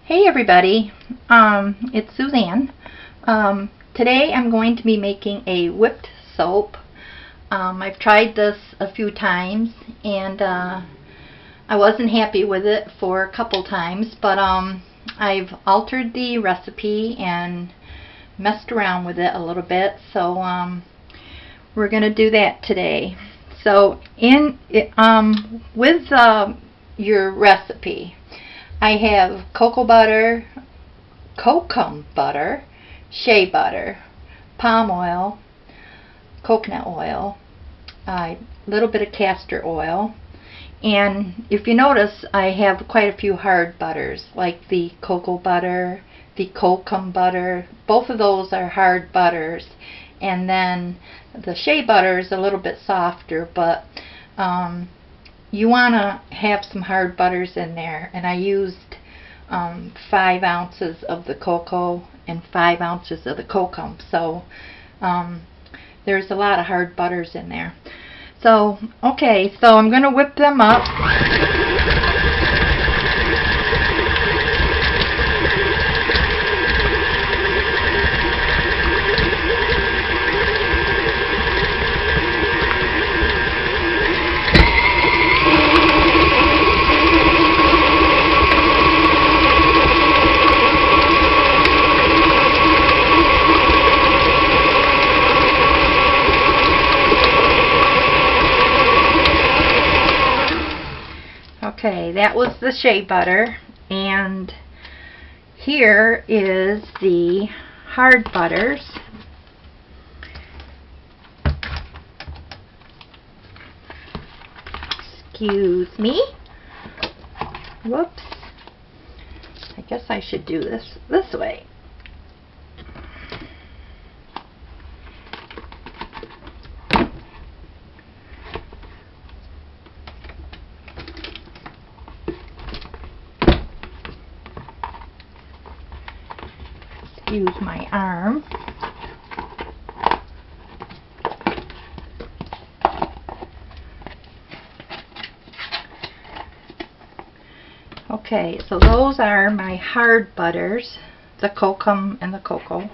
Hey everybody, it's Suzanne. Today I'm going to be making a whipped soap. I've tried this a few times and I wasn't happy with it for a couple times, but I've altered the recipe and messed around with it a little bit, so we're going to do that today. So with your recipe, I have cocoa butter, kokum butter, shea butter, palm oil, coconut oil, a little bit of castor oil, and if you notice I have quite a few hard butters like the cocoa butter, the kokum butter. Both of those are hard butters, and then the shea butter is a little bit softer, but you want to have some hard butters in there, and I used 5 ounces of the cocoa and 5 ounces of the kokum, so there's a lot of hard butters in there. So okay, so I'm going to whip them up. Okay, that was the shea butter, and here is the hard butters. Excuse me. Whoops. I guess I should do this way. Excuse my arm. Okay, so those are my hard butters, the kokum and the cocoa.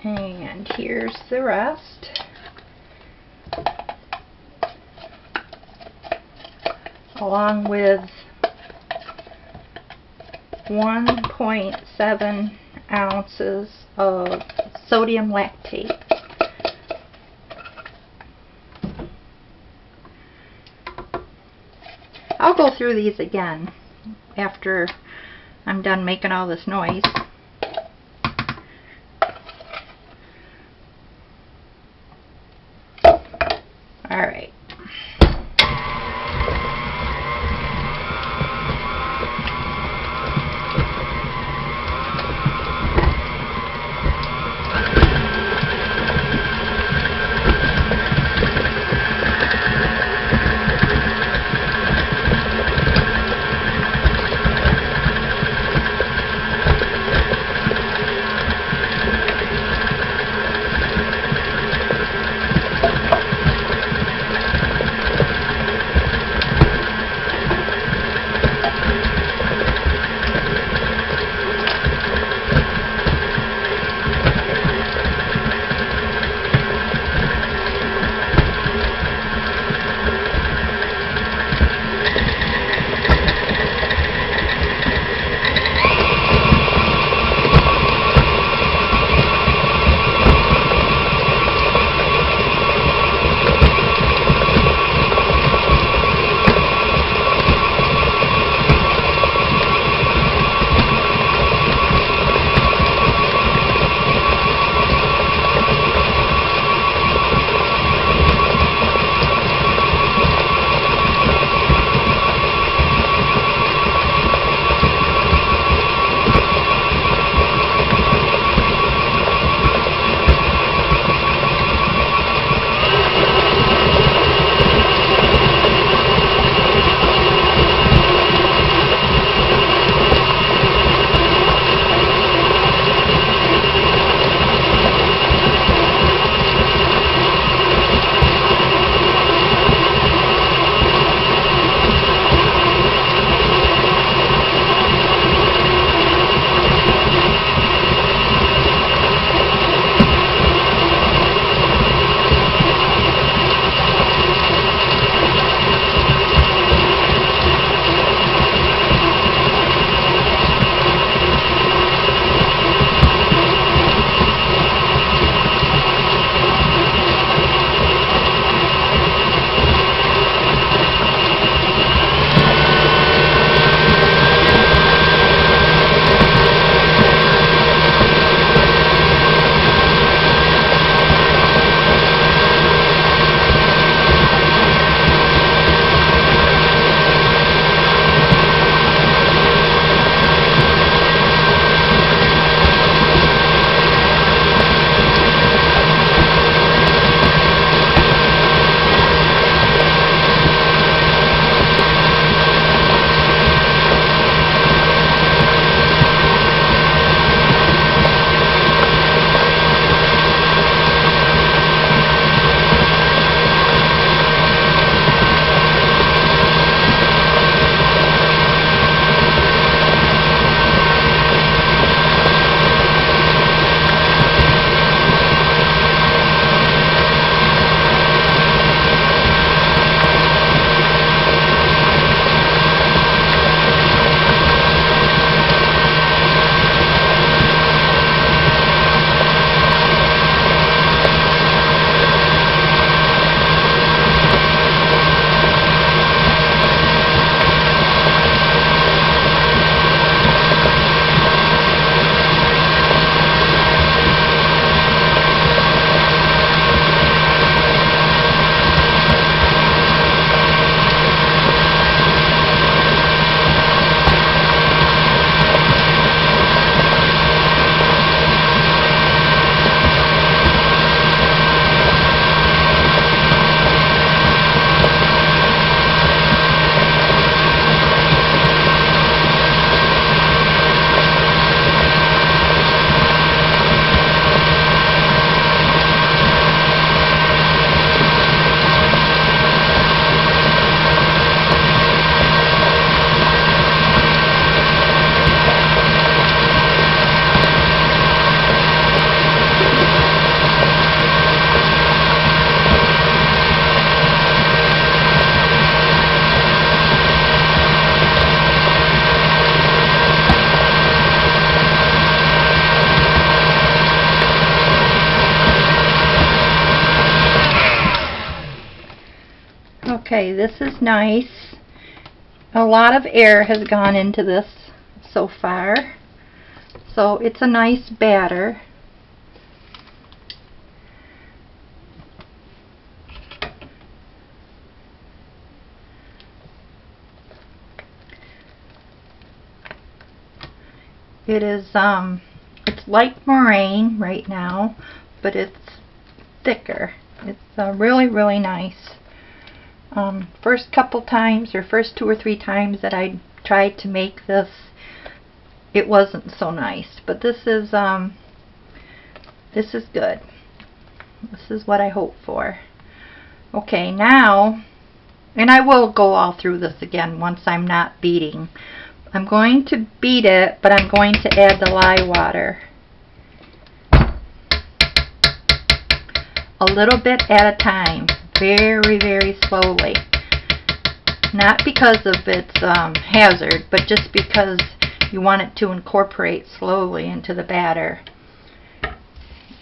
And here's the rest. Along with 1.7 ounces of sodium lactate. I'll go through these again after I'm done making all this noise. Alright. Okay, this is nice. A lot of air has gone into this so far. So it's a nice batter. It is it's like meringue right now, but it's thicker. It's really nice. First couple times, or first 2 or 3 times that I tried to make this, it wasn't so nice. But this is good. This is what I hope for. Okay, now, and I will go all through this again once I'm not beating. I'm going to beat it, but I'm going to add the lye water. A little bit at a time, very slowly. Not because of its hazard, but just because you want it to incorporate slowly into the batter.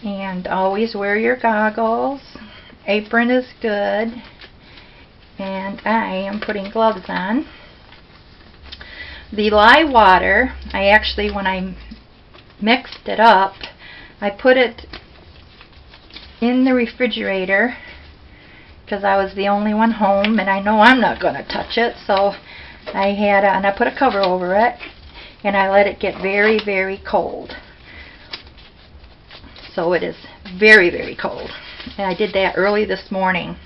And always wear your goggles. Apron is good. And I am putting gloves on. The lye water, I actually, when I mixed it up, I put it in the refrigerator because I was the only one home and I know I'm not going to touch it, so I put a cover over it and I let it get very cold. So it is very cold. And I did that early this morning,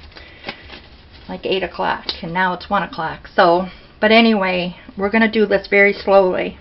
like 8 o'clock, and now it's 1 o'clock. So, but anyway, we're going to do this very slowly.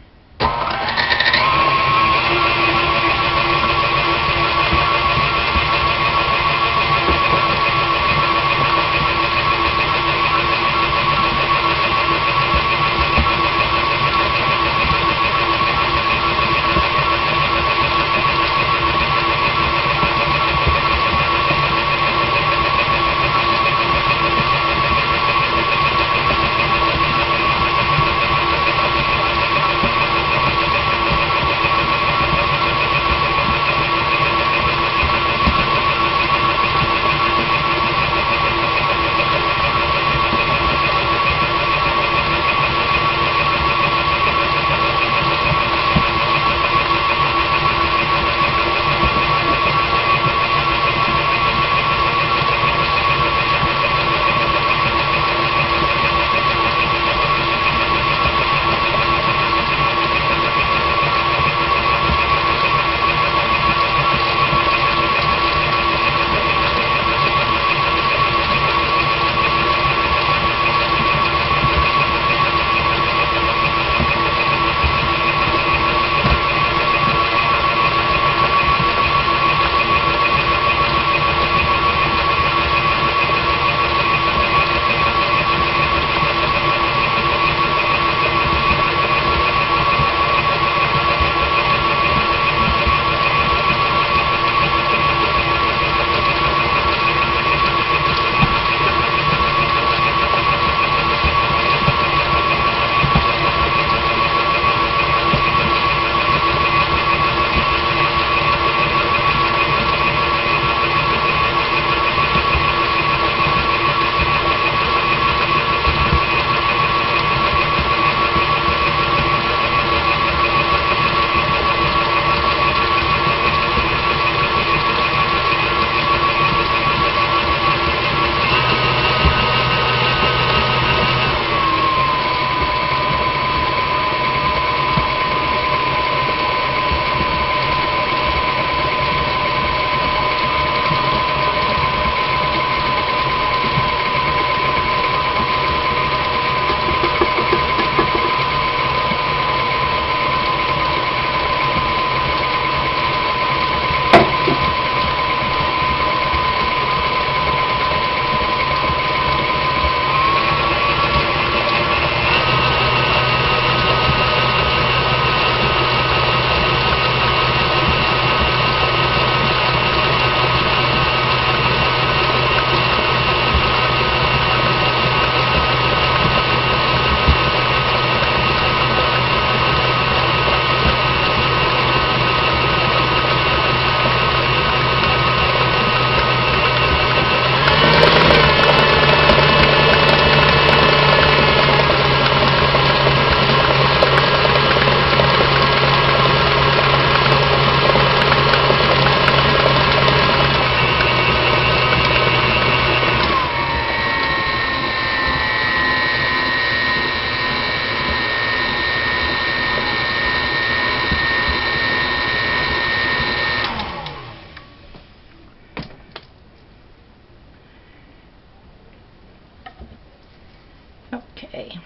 Okay.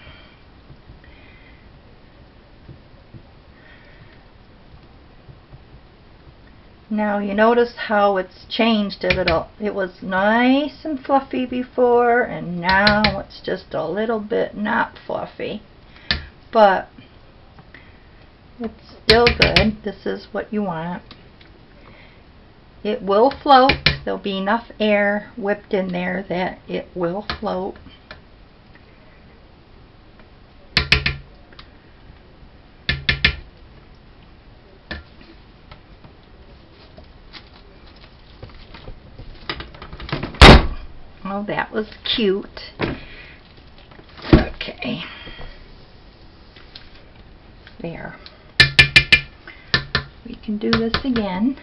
Now you notice how it's changed a little. It was nice and fluffy before, and now it's just a little bit not fluffy. But it's still good. This is what you want. It will float. There'll be enough air whipped in there that it will float. Oh, that was cute. Okay. There. We can do this again.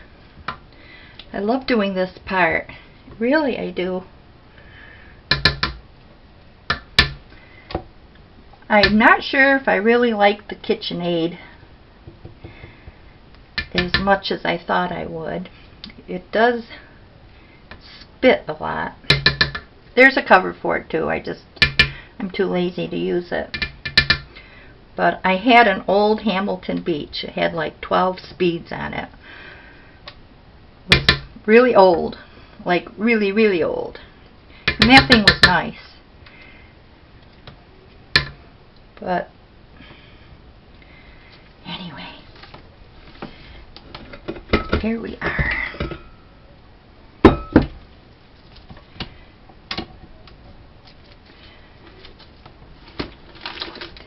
I love doing this part. Really, I do. I'm not sure if I really like the KitchenAid as much as I thought I would. It does spit a lot. There's a cover for it too. I'm too lazy to use it. But I had an old Hamilton Beach. It had like 12 speeds on it. It was really old. Like really, really old. And that thing was nice. But anyway, here we are.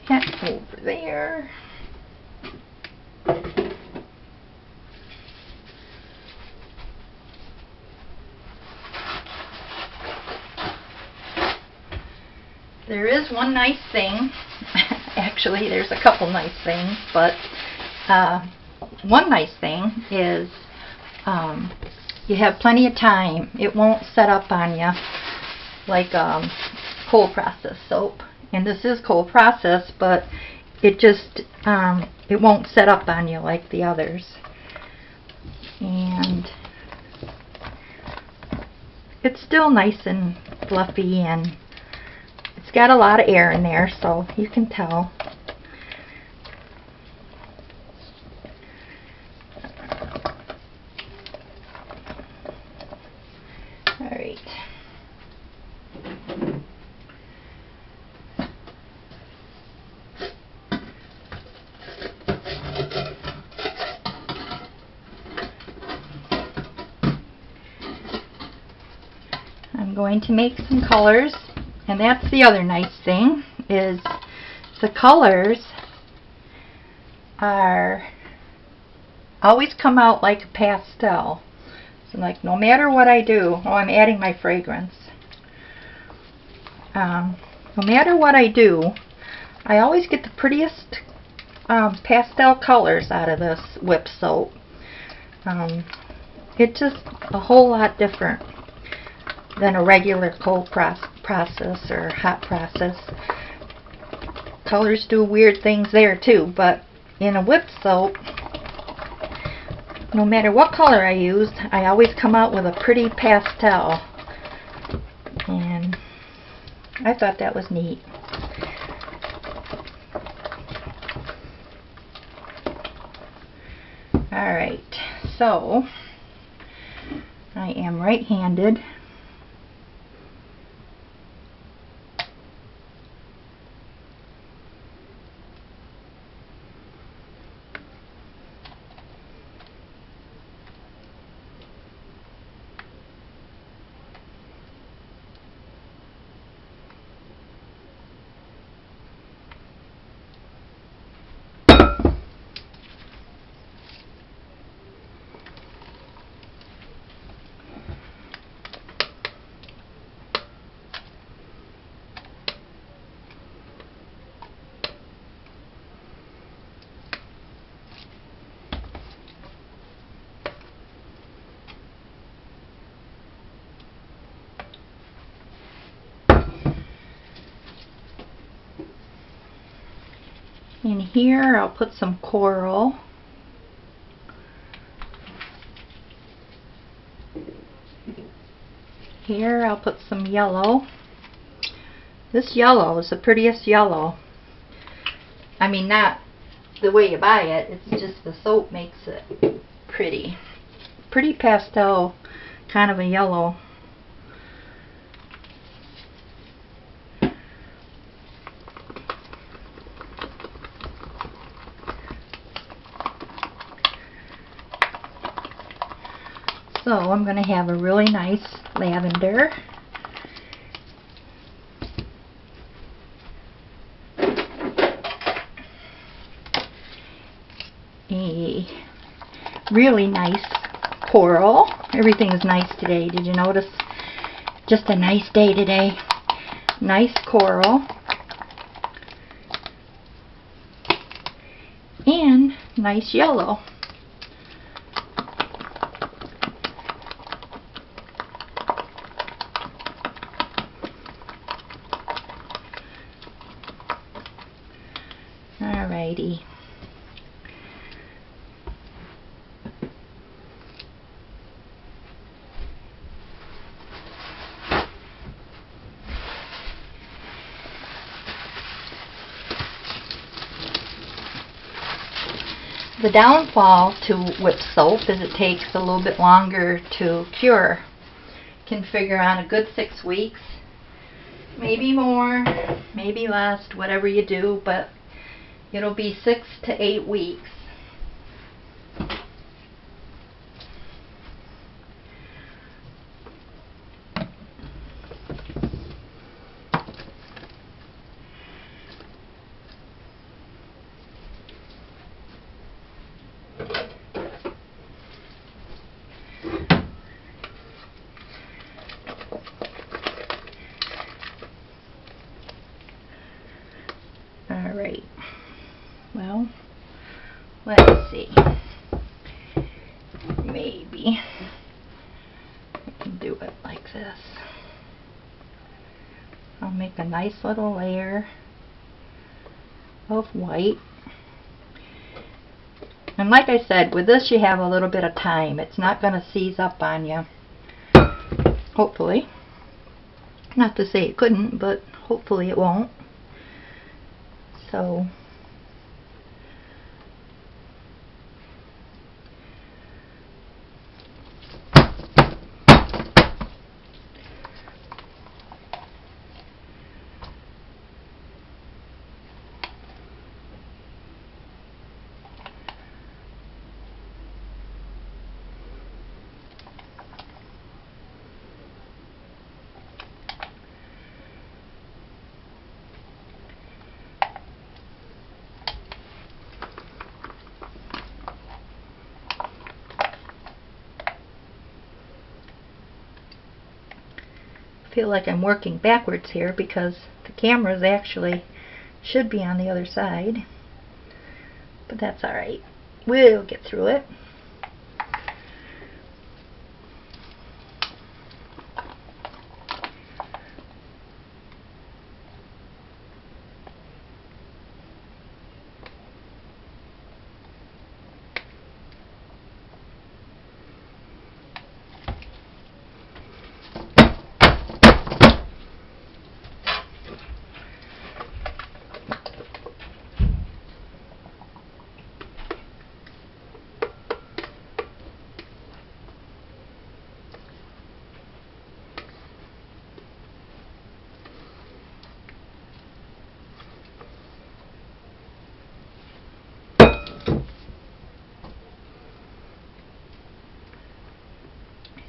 That over there. There is one nice thing. Actually, there's a couple nice things, but one nice thing is you have plenty of time. It won't set up on you like cold process soap. And this is cold process, but it just it won't set up on you like the others. And it's still nice and fluffy, and it's got a lot of air in there, so you can tell. All right. I'm going to make some colors, and that's the other nice thing, is the colors are always come out like a pastel. So like no matter what I do, oh, I'm adding my fragrance. No matter what I do, I always get the prettiest pastel colors out of this whip soap. It's just a whole lot different than a regular cold process or hot process. Colors do weird things there too, but in a whip soap, no matter what color I use, I always come out with a pretty pastel. And I thought that was neat. Alright, so I am right-handed. In here I'll put some coral. Here I'll put some yellow. This yellow is the prettiest yellow. I mean, not the way you buy it, it's just the soap makes it pretty. Pretty pastel kind of a yellow. So I'm going to have a really nice lavender. A really nice coral. Everything is nice today. Did you notice? Just a nice day today. Nice coral. And nice yellow. Alrighty. The downfall to whip soap is it takes a little bit longer to cure. Can figure on a good 6 weeks, maybe more, maybe less, whatever you do, but it'll be 6 to 8 weeks. Alright, well, let's see, maybe I can do it like this. I'll make a nice little layer of white. And like I said, with this you have a little bit of time. It's not going to seize up on you. Hopefully. Not to say it couldn't, but hopefully it won't. So feel like I'm working backwards here because the cameras actually should be on the other side, but that's alright, we'll get through it.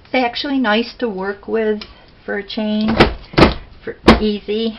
It's actually nice to work with for a change, for easy.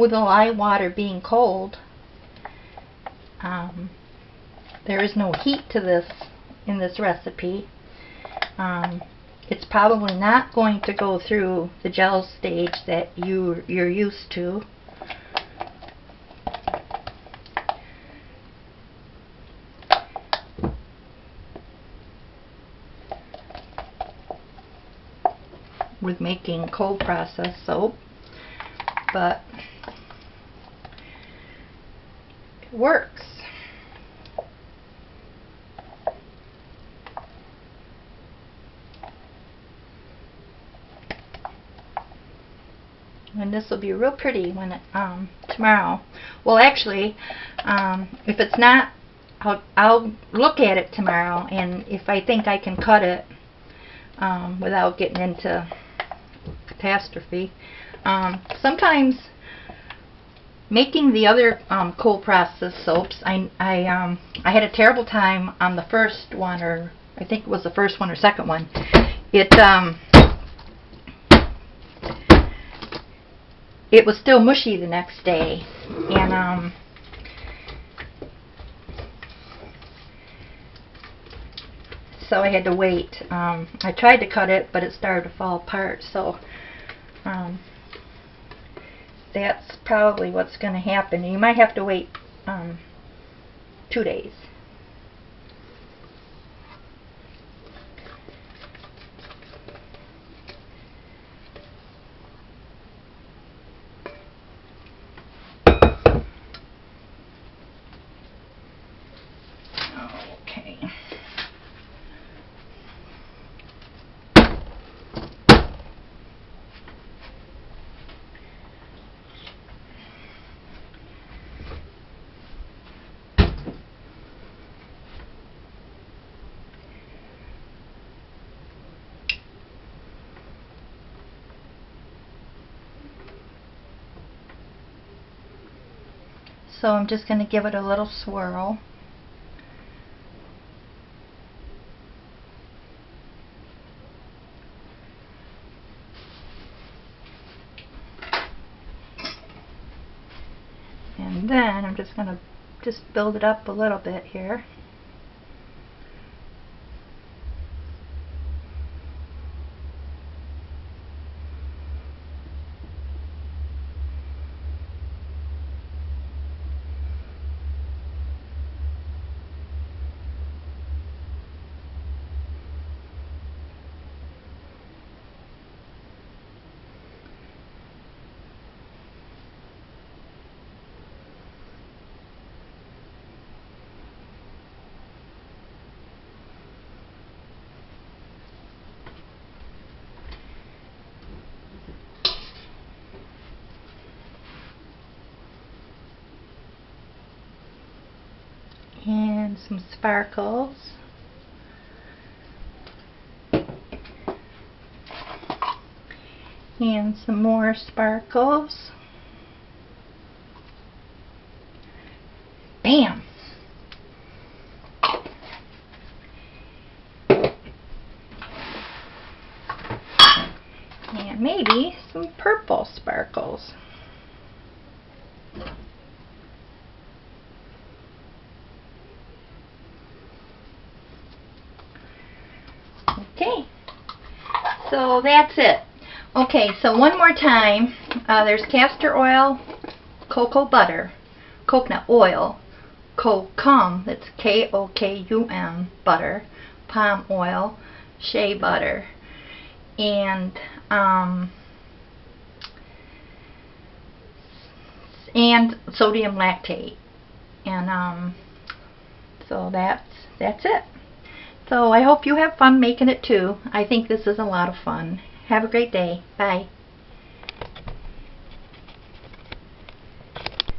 with the lye water being cold, there is no heat to this in this recipe. It's probably not going to go through the gel stage that you're used to. With making cold process soap, but it works. And this will be real pretty when it tomorrow. Well, actually, if it's not, I'll look at it tomorrow, and if I think I can cut it without getting into catastrophe. Sometimes making the other cold process soaps, I had a terrible time on the first one, or I think it was the first one or second one. It was still mushy the next day, and so I had to wait. I tried to cut it, but it started to fall apart, so that's probably what's going to happen. You might have to wait 2 days. Okay. So I'm just going to give it a little swirl. And then I'm just going to build it up a little bit here. And some sparkles. And some more sparkles. Bam! And maybe some purple sparkles. Okay, so that's it. Okay, so one more time, there's castor oil, cocoa butter, coconut oil, kokum, that's K-O-K-U-M, butter, palm oil, shea butter, and sodium lactate. And so that's it. So I hope you have fun making it too. I think this is a lot of fun. Have a great day. Bye.